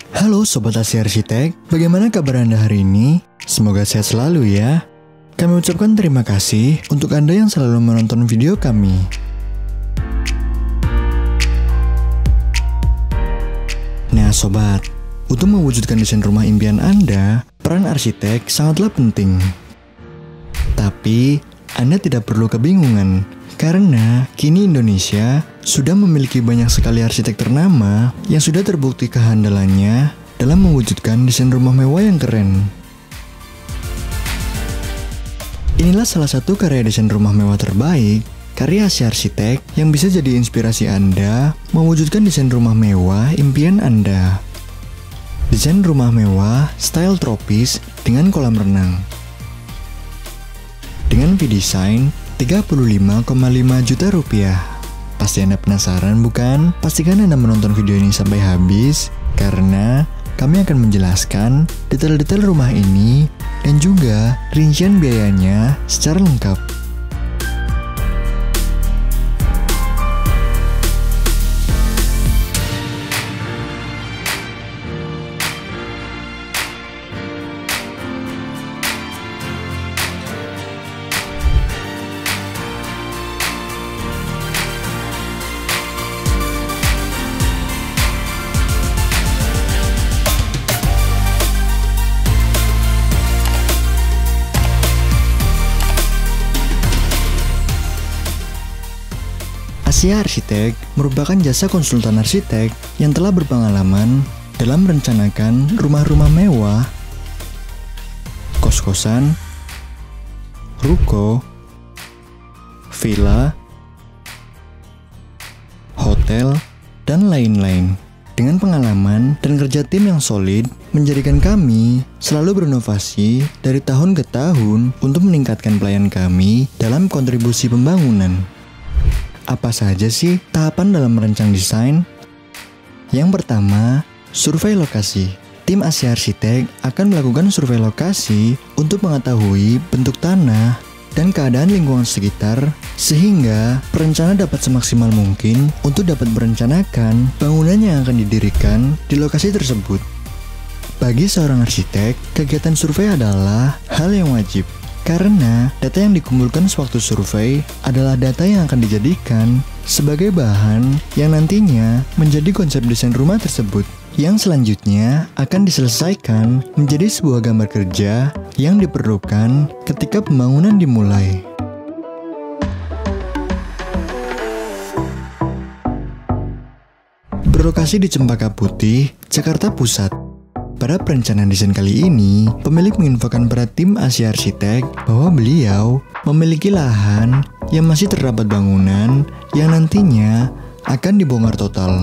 Halo Sobat Asia Arsitek, bagaimana kabar Anda hari ini? Semoga sehat selalu ya. Kami ucapkan terima kasih untuk Anda yang selalu menonton video kami. Nah Sobat, untuk mewujudkan desain rumah impian Anda, peran arsitek sangatlah penting. Tapi, Anda tidak perlu kebingungan, karena kini Indonesia sudah memiliki banyak sekali arsitek ternama yang sudah terbukti kehandalannya dalam mewujudkan desain rumah mewah yang keren. Inilah salah satu karya desain rumah mewah terbaik, karya Asia Arsitek yang bisa jadi inspirasi Anda mewujudkan desain rumah mewah impian Anda. Desain rumah mewah style tropis dengan kolam renang. Dengan fee design 35,5 juta rupiah. Pasti Anda penasaran bukan? Pastikan Anda menonton video ini sampai habis, karena kami akan menjelaskan detail-detail rumah ini dan juga rincian biayanya secara lengkap. Asia Arsitek merupakan jasa konsultan arsitek yang telah berpengalaman dalam merencanakan rumah-rumah mewah, kos-kosan, ruko, villa, hotel, dan lain-lain. Dengan pengalaman dan kerja tim yang solid, menjadikan kami selalu berinovasi dari tahun ke tahun untuk meningkatkan pelayanan kami dalam kontribusi pembangunan. Apa saja sih tahapan dalam merancang desain? Yang pertama, survei lokasi. Tim Asia Arsitek akan melakukan survei lokasi untuk mengetahui bentuk tanah dan keadaan lingkungan sekitar, sehingga perencana dapat semaksimal mungkin untuk dapat merencanakan bangunan yang akan didirikan di lokasi tersebut. Bagi seorang arsitek, kegiatan survei adalah hal yang wajib. Karena data yang dikumpulkan sewaktu survei adalah data yang akan dijadikan sebagai bahan yang nantinya menjadi konsep desain rumah tersebut, yang selanjutnya akan diselesaikan menjadi sebuah gambar kerja yang diperlukan ketika pembangunan dimulai. Berlokasi di Cempaka Putih, Jakarta Pusat. Pada perencanaan desain kali ini, pemilik menginfokan pada tim Asia Arsitek bahwa beliau memiliki lahan yang masih terdapat bangunan yang nantinya akan dibongkar total.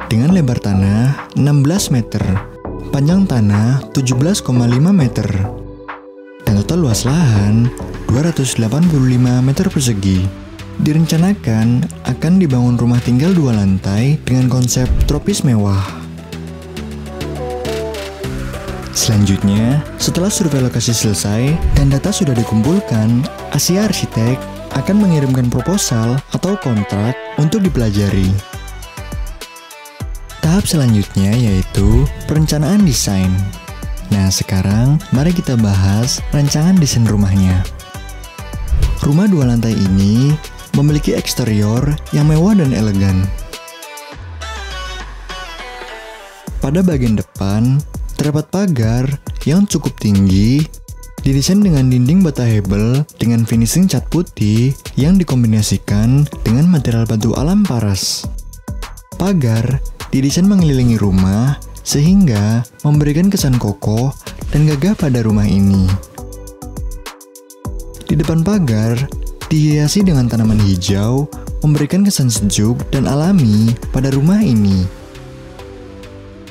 Dengan lebar tanah 16 meter, panjang tanah 17,5 meter, dan total luas lahan 285 meter persegi. Direncanakan akan dibangun rumah tinggal 2 lantai dengan konsep tropis mewah. Selanjutnya, setelah survei lokasi selesai dan data sudah dikumpulkan, Asia Arsitek akan mengirimkan proposal atau kontrak untuk dipelajari. Tahap selanjutnya yaitu perencanaan desain. Nah, sekarang mari kita bahas rancangan desain rumahnya. Rumah 2 lantai ini memiliki eksterior yang mewah dan elegan. Pada bagian depan, terdapat pagar yang cukup tinggi, didesain dengan dinding bata hebel dengan finishing cat putih yang dikombinasikan dengan material batu alam paras. Pagar didesain mengelilingi rumah sehingga memberikan kesan kokoh dan gagah pada rumah ini. Di depan pagar dihiasi dengan tanaman hijau, memberikan kesan sejuk dan alami pada rumah ini.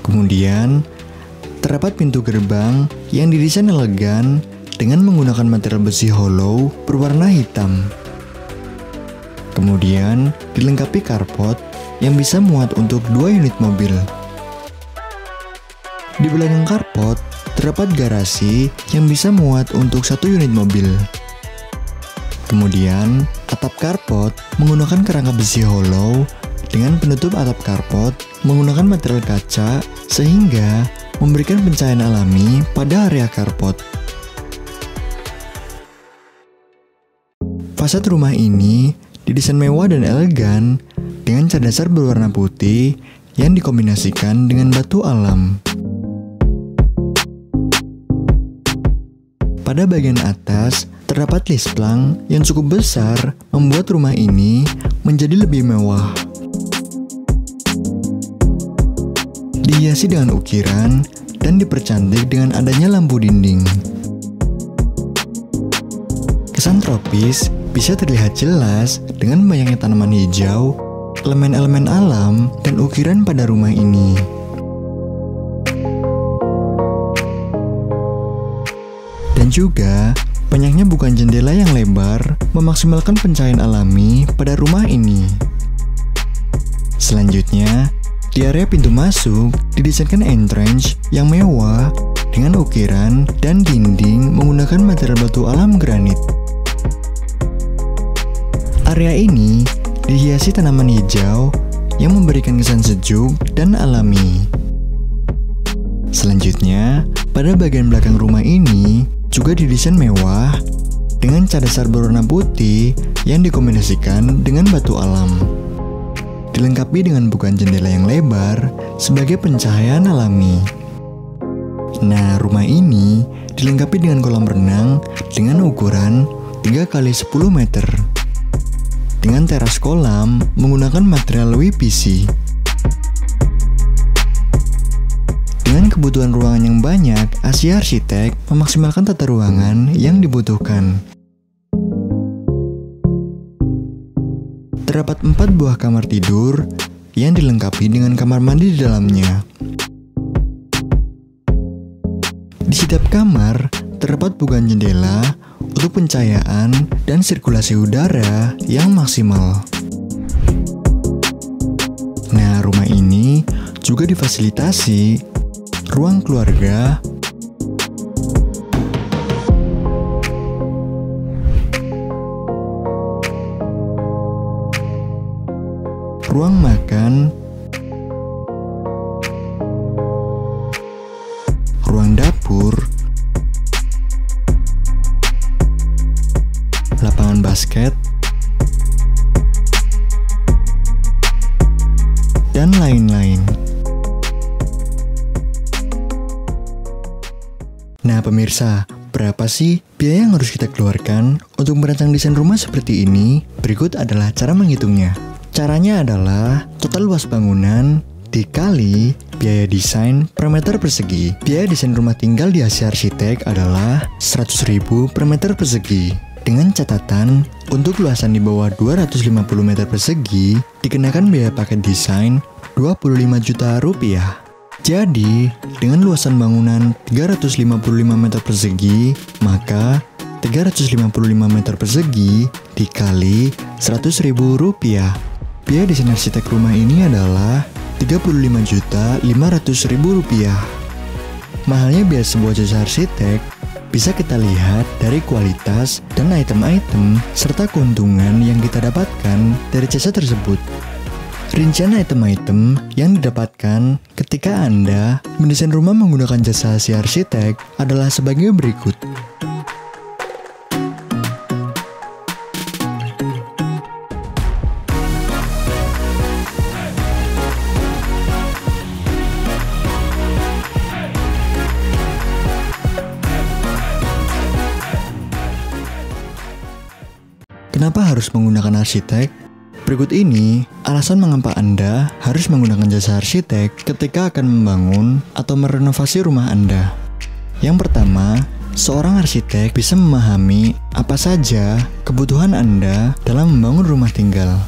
Kemudian, terdapat pintu gerbang yang didesain elegan dengan menggunakan material besi hollow berwarna hitam. Kemudian dilengkapi carport yang bisa muat untuk 2 unit mobil. Di belakang carport terdapat garasi yang bisa muat untuk 1 unit mobil. Kemudian atap carport menggunakan kerangka besi hollow dengan penutup atap carport menggunakan material kaca sehingga memberikan pencahayaan alami pada area carport. Fasad rumah ini didesain mewah dan elegan dengan cat dasar berwarna putih yang dikombinasikan dengan batu alam. Pada bagian atas, terdapat list plank yang cukup besar membuat rumah ini menjadi lebih mewah. Dihiasi dengan ukiran dan dipercantik dengan adanya lampu dinding. Kesan tropis bisa terlihat jelas dengan banyaknya tanaman hijau, elemen-elemen alam, dan ukiran pada rumah ini. Dan juga, banyaknya bukaan jendela yang lebar memaksimalkan pencahayaan alami pada rumah ini. Selanjutnya, di area pintu masuk didesainkan entrance yang mewah dengan ukiran dan dinding menggunakan material batu alam granit. Area ini dihiasi tanaman hijau yang memberikan kesan sejuk dan alami. Selanjutnya, pada bagian belakang rumah ini juga didesain mewah dengan cat dasar berwarna putih yang dikombinasikan dengan batu alam. Dilengkapi dengan bukaan jendela yang lebar sebagai pencahayaan alami. Nah, rumah ini dilengkapi dengan kolam renang dengan ukuran 3x10 meter. Dengan teras kolam menggunakan material WPC. Dengan kebutuhan ruangan yang banyak, Asia Arsitek memaksimalkan tata ruangan yang dibutuhkan. Terdapat 4 buah kamar tidur yang dilengkapi dengan kamar mandi di dalamnya. Di setiap kamar terdapat bukaan jendela untuk pencahayaan dan sirkulasi udara yang maksimal. Nah, rumah ini juga difasilitasi ruang keluarga, ruang makan, ruang dapur, lapangan basket, dan lain-lain. Nah pemirsa, berapa sih biaya yang harus kita keluarkan untuk merancang desain rumah seperti ini? Berikut adalah cara menghitungnya. Caranya adalah total luas bangunan dikali biaya desain per meter persegi. Biaya desain rumah tinggal di Asia Arsitek adalah 100.000 per meter persegi. Dengan catatan, untuk luasan di bawah 250 meter persegi, dikenakan biaya paket desain 25 juta rupiah. Jadi, dengan luasan bangunan 355 meter persegi, maka 355 meter persegi dikali 100.000 rupiah. Biaya desain arsitek rumah ini adalah 35.500.000 rupiah. Mahalnya biaya sebuah jasa arsitek bisa kita lihat dari kualitas dan item-item serta keuntungan yang kita dapatkan dari jasa tersebut. Rincian item-item yang didapatkan ketika Anda mendesain rumah menggunakan jasa Asia Arsitek adalah sebagai berikut. Kenapa harus menggunakan arsitek? Berikut ini alasan mengapa Anda harus menggunakan jasa arsitek ketika akan membangun atau merenovasi rumah Anda. Yang pertama, seorang arsitek bisa memahami apa saja kebutuhan Anda dalam membangun rumah tinggal.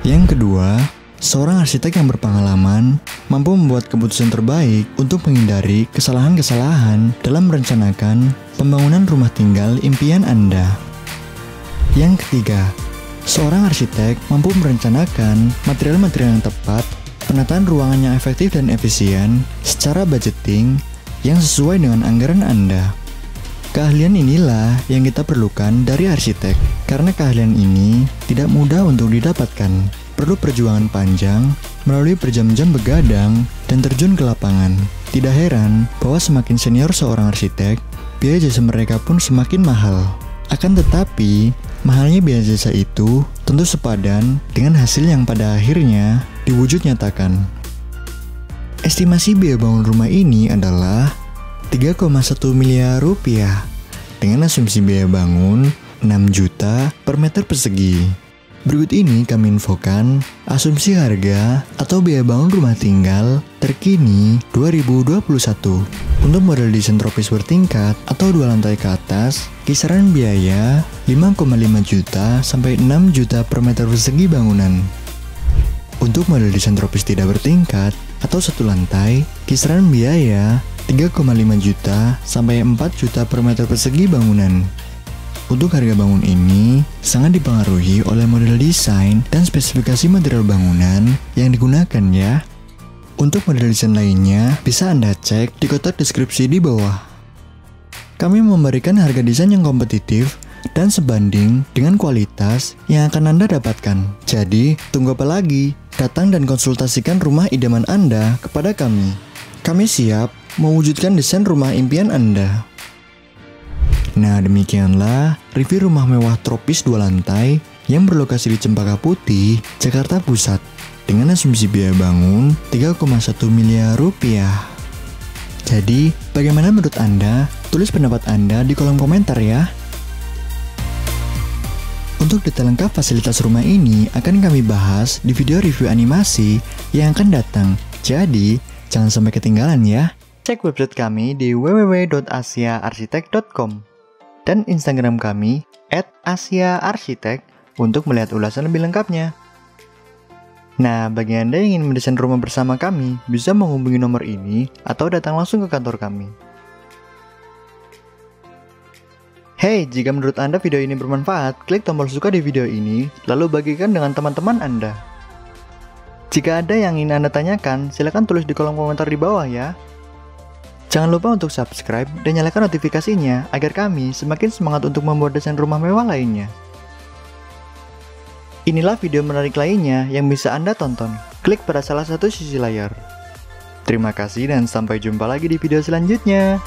Yang kedua, seorang arsitek yang berpengalaman mampu membuat keputusan terbaik untuk menghindari kesalahan-kesalahan dalam merencanakan pembangunan rumah tinggal impian Anda. Yang ketiga, seorang arsitek mampu merencanakan material-material yang tepat, penataan ruangan yang efektif dan efisien, secara budgeting yang sesuai dengan anggaran Anda. Keahlian inilah yang kita perlukan dari arsitek, karena keahlian ini tidak mudah untuk didapatkan. perlu perjuangan panjang, melalui berjam-jam begadang, dan terjun ke lapangan. Tidak heran bahwa semakin senior seorang arsitek, biaya jasa mereka pun semakin mahal. Akan tetapi, mahalnya biaya jasa itu tentu sepadan dengan hasil yang pada akhirnya diwujud nyatakan. Estimasi biaya bangun rumah ini adalah 3,1 miliar rupiah dengan asumsi biaya bangun 6 juta per meter persegi. Berikut ini kami infokan asumsi harga atau biaya bangun rumah tinggal terkini 2021. Untuk model desain tropis bertingkat atau 2 lantai ke atas, kisaran biaya 5,5 juta sampai 6 juta per meter persegi bangunan. Untuk model desain tropis tidak bertingkat atau 1 lantai, kisaran biaya 3,5 juta sampai 4 juta per meter persegi bangunan. Untuk harga bangun ini sangat dipengaruhi oleh model desain dan spesifikasi material bangunan yang digunakan ya. Untuk model desain lainnya bisa Anda cek di kotak deskripsi di bawah. Kami memberikan harga desain yang kompetitif dan sebanding dengan kualitas yang akan Anda dapatkan. Jadi, tunggu apa lagi? Datang dan konsultasikan rumah idaman Anda kepada kami. Kami siap mewujudkan desain rumah impian Anda. Nah, demikianlah review rumah mewah tropis 2 lantai yang berlokasi di Cempaka Putih, Jakarta Pusat dengan asumsi biaya bangun 3,1 miliar rupiah. Jadi, bagaimana menurut Anda? Tulis pendapat Anda di kolom komentar ya. Untuk detail lengkap fasilitas rumah ini akan kami bahas di video review animasi yang akan datang. Jadi, jangan sampai ketinggalan ya. Cek website kami di www.asiaarsitek.com dan Instagram kami @asiaarsitek untuk melihat ulasan lebih lengkapnya. Nah, bagi Anda yang ingin mendesain rumah bersama kami, bisa menghubungi nomor ini atau datang langsung ke kantor kami. Hey, jika menurut Anda video ini bermanfaat, klik tombol suka di video ini, lalu bagikan dengan teman-teman Anda. Jika ada yang ingin Anda tanyakan, silakan tulis di kolom komentar di bawah ya. Jangan lupa untuk subscribe dan nyalakan notifikasinya agar kami semakin semangat untuk membuat desain rumah mewah lainnya. Inilah video menarik lainnya yang bisa Anda tonton. Klik pada salah satu sisi layar. Terima kasih dan sampai jumpa lagi di video selanjutnya.